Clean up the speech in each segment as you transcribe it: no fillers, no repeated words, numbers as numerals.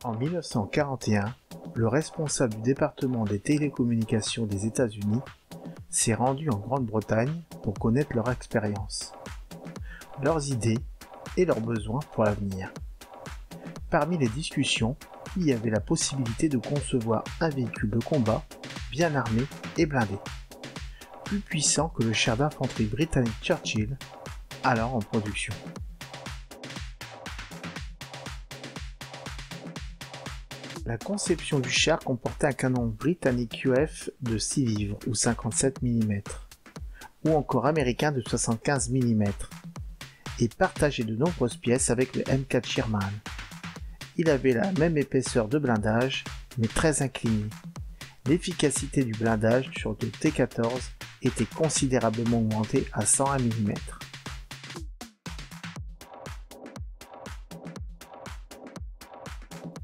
En 1941, le responsable du département des télécommunications des États-Unis s'est rendu en Grande-Bretagne pour connaître leur expérience, leurs idées et leurs besoins pour l'avenir. Parmi les discussions, il y avait la possibilité de concevoir un véhicule de combat bien armé et blindé, plus puissant que le char d'infanterie britannique Churchill, alors en production. La conception du char comportait un canon britannique UF de 6 livres ou 57 mm, ou encore américain de 75 mm, et partageait de nombreuses pièces avec le M4 Sherman. Il avait la même épaisseur de blindage, mais très inclinée. L'efficacité du blindage sur le T-14 était considérablement augmentée à 101 mm.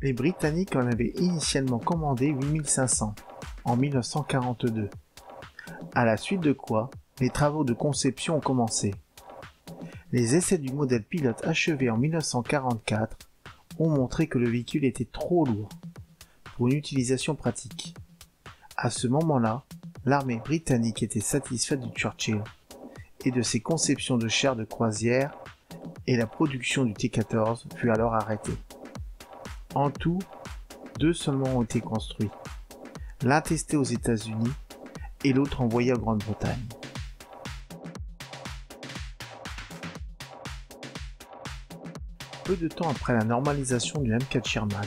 Les Britanniques en avaient initialement commandé 8500 en 1942, à la suite de quoi les travaux de conception ont commencé. Les essais du modèle pilote achevé en 1944 ont montré que le véhicule était trop lourd pour une utilisation pratique. À ce moment-là, l'armée britannique était satisfaite du Churchill et de ses conceptions de chars de croisière, et la production du T-14 fut alors arrêtée. En tout, 2 seulement ont été construits, l'un testé aux États-Unis et l'autre envoyé en Grande-Bretagne. Peu de temps après la normalisation du M4 Sherman,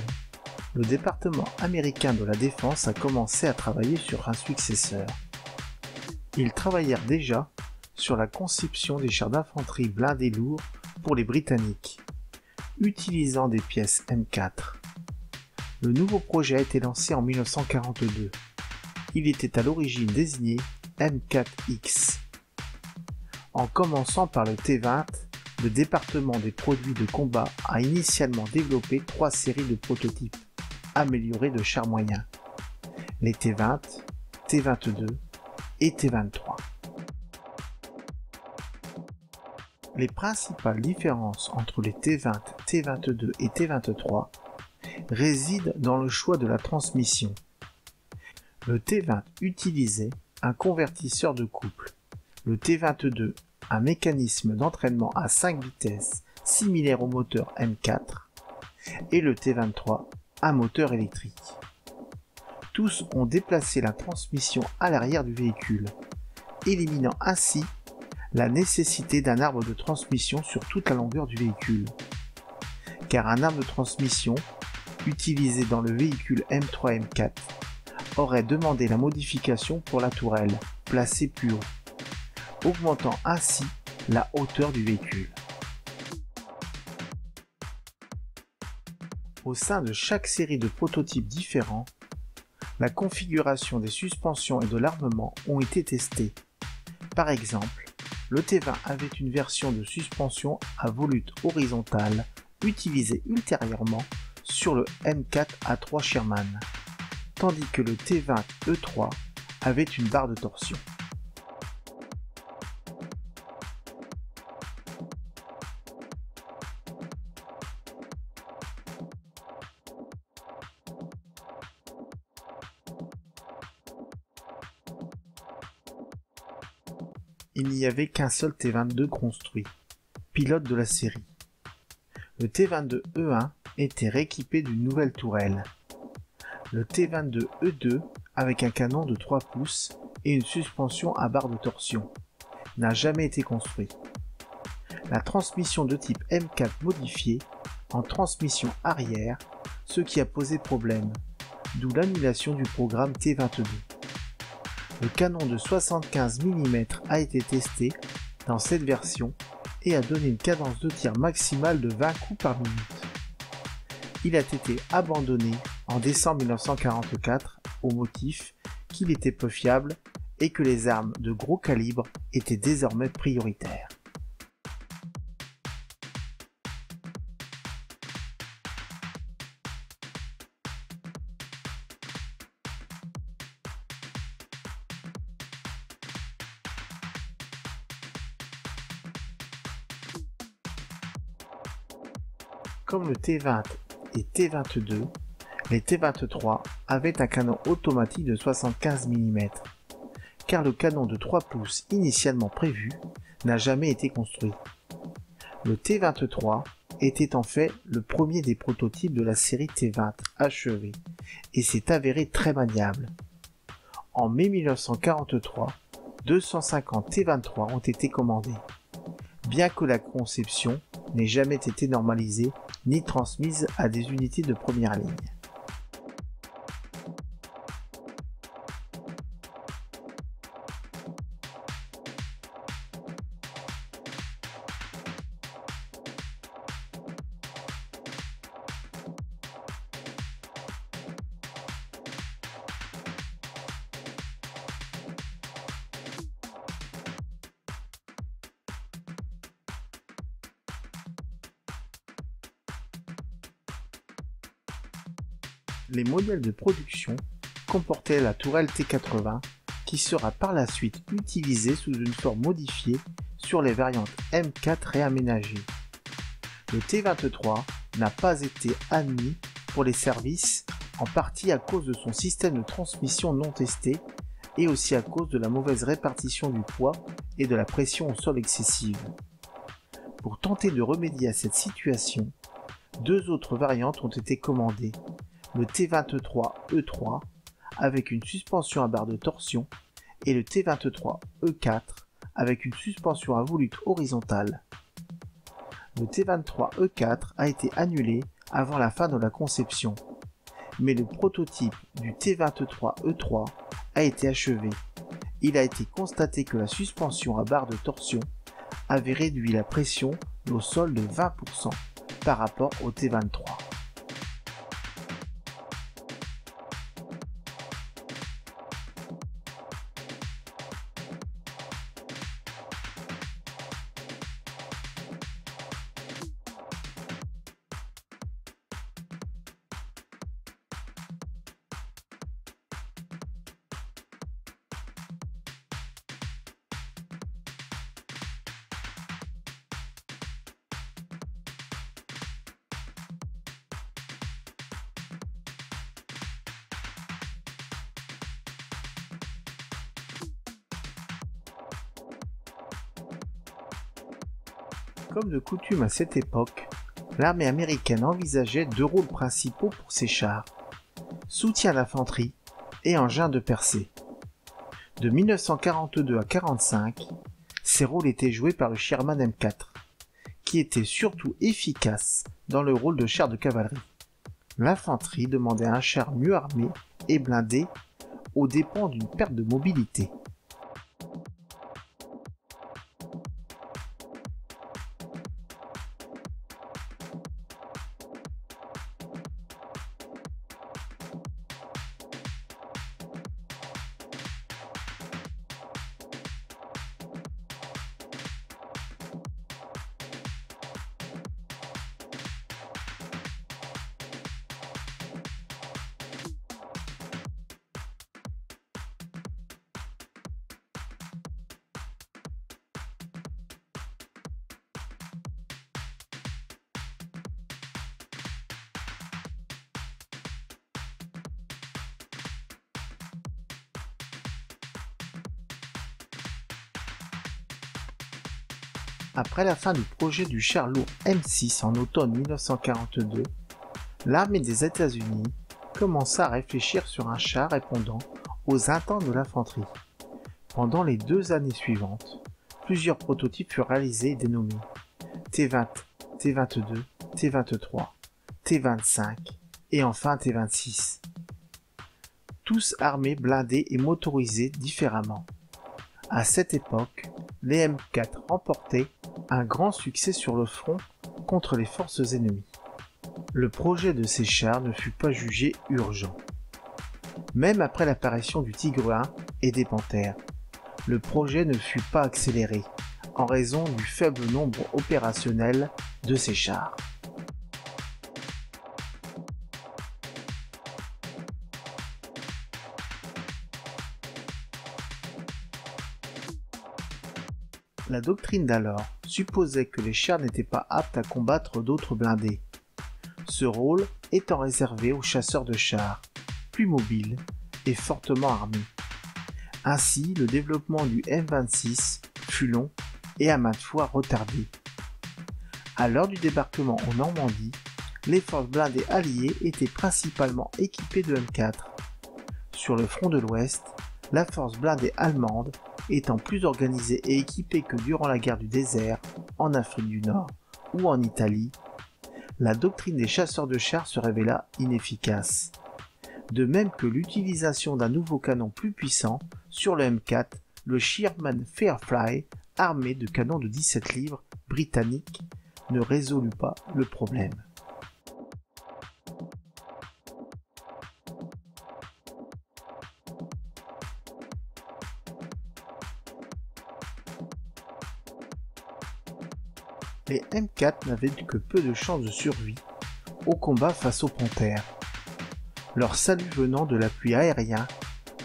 le département américain de la Défense a commencé à travailler sur un successeur. Ils travaillèrent déjà sur la conception des chars d'infanterie blindés lourds pour les Britanniques, utilisant des pièces M4. Le nouveau projet a été lancé en 1942. Il était à l'origine désigné M4X. En commençant par le T-20, le département des produits de combat a initialement développé 3 séries de prototypes améliorés de chars moyens, les T-20, T-22 et T-23. Les principales différences entre les T-20, T-22 et T-23 résident dans le choix de la transmission. Le T-20 utilisait un convertisseur de couple, le T-22 un mécanisme d'entraînement à 5 vitesses similaire au moteur M4 et le T-23 un moteur électrique. Tous ont déplacé la transmission à l'arrière du véhicule, éliminant ainsi la nécessité d'un arbre de transmission sur toute la longueur du véhicule. Car un arbre de transmission utilisé dans le véhicule M3 M4 aurait demandé la modification pour la tourelle, placée plus haut, augmentant ainsi la hauteur du véhicule. Au sein de chaque série de prototypes différents, la configuration des suspensions et de l'armement ont été testées. Par exemple, le T-20 avait une version de suspension à volute horizontale utilisée ultérieurement sur le M4A3 Sherman, tandis que le T-20 E3 avait une barre de torsion. Il n'y avait qu'un seul T-22 construit, pilote de la série. Le T-22E1 était rééquipé d'une nouvelle tourelle. Le T-22E2, avec un canon de 3 pouces et une suspension à barre de torsion, n'a jamais été construit. La transmission de type M4 modifiée en transmission arrière, ce qui a posé problème, d'où l'annulation du programme T-22. Le canon de 75 mm a été testé dans cette version et a donné une cadence de tir maximale de 20 coups par minute. Il a été abandonné en décembre 1944 au motif qu'il était peu fiable et que les armes de gros calibre étaient désormais prioritaires. Comme le T-20 et T-22, les T-23 avaient un canon automatique de 75 mm, car le canon de 3 pouces initialement prévu n'a jamais été construit. Le T-23 était en fait le premier des prototypes de la série T-20 achevé et s'est avéré très maniable. En mai 1943, 250 T-23 ont été commandés, bien que la conception n'ait jamais été normalisée ni transmise à des unités de première ligne. Les modèles de production comportaient la tourelle T80 qui sera par la suite utilisée sous une forme modifiée sur les variantes M4 réaménagées. Le T23 n'a pas été admis pour les services, en partie à cause de son système de transmission non testé et aussi à cause de la mauvaise répartition du poids et de la pression au sol excessive. Pour tenter de remédier à cette situation, deux autres variantes ont été commandées. Le T23E3 avec une suspension à barre de torsion et le T23E4 avec une suspension à volute horizontale. Le T23E4 a été annulé avant la fin de la conception, mais le prototype du T23E3 a été achevé. Il a été constaté que la suspension à barre de torsion avait réduit la pression au sol de 20% par rapport au T23. Comme de coutume à cette époque, l'armée américaine envisageait deux rôles principaux pour ses chars: soutien d'infanterie et engin de percée. De 1942 à 1945, ces rôles étaient joués par le Sherman M4, qui était surtout efficace dans le rôle de char de cavalerie. L'infanterie demandait un char mieux armé et blindé aux dépens d'une perte de mobilité. Après la fin du projet du char lourd M6 en automne 1942, l'armée des États-Unis commença à réfléchir sur un char répondant aux intents de l'infanterie. Pendant les 2 années suivantes, plusieurs prototypes furent réalisés et dénommés T20, T22, T23, T25 et enfin T26. Tous armés, blindés et motorisés différemment. À cette époque, les M4 remportaient un grand succès sur le front contre les forces ennemies. Le projet de ces chars ne fut pas jugé urgent. Même après l'apparition du Tigre 1 et des Panthères, le projet ne fut pas accéléré en raison du faible nombre opérationnel de ces chars. La doctrine d'alors supposait que les chars n'étaient pas aptes à combattre d'autres blindés. Ce rôle étant réservé aux chasseurs de chars, plus mobiles et fortement armés. Ainsi, le développement du M26 fut long et à maintes fois retardé. À l'heure du débarquement en Normandie, les forces blindées alliées étaient principalement équipées de M4. Sur le front de l'Ouest, la force blindée allemande étant plus organisée et équipée que durant la guerre du désert, en Afrique du Nord ou en Italie, la doctrine des chasseurs de chars se révéla inefficace. De même que l'utilisation d'un nouveau canon plus puissant sur le M4, le Sherman Firefly, armé de canons de 17 livres britanniques, ne résolut pas le problème. Les M4 n'avaient que peu de chances de survie au combat face aux Panthères, leur salut venant de l'appui aérien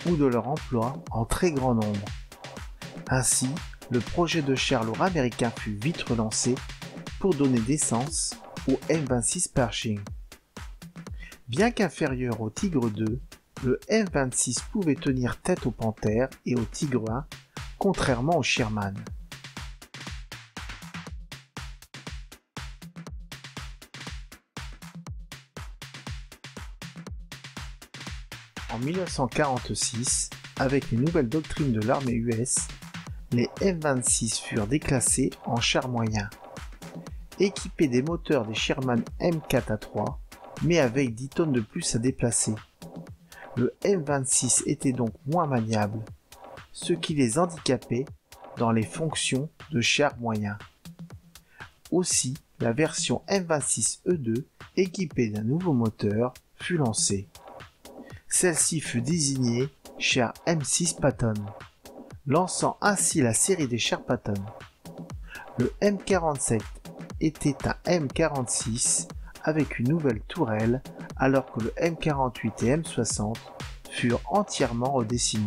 ou de leur emploi en très grand nombre. Ainsi, le projet de char lourd américain fut vite relancé pour donner naissance au M26 Pershing. Bien qu'inférieur au Tigre II, le M26 pouvait tenir tête aux Panthères et au Tigre I, contrairement au Sherman. En 1946, avec les nouvelles doctrines de l'armée US, les M26 furent déclassés en chars moyens, équipés des moteurs des Sherman M4A3, mais avec 10 tonnes de plus à déplacer. Le M26 était donc moins maniable, ce qui les handicapait dans les fonctions de chars moyens. Aussi, la version M26E2, équipée d'un nouveau moteur, fut lancée. Celle-ci fut désignée char M6 Patton, lançant ainsi la série des chars Patton. Le M47 était un M46 avec une nouvelle tourelle, alors que le M48 et M60 furent entièrement redessinés.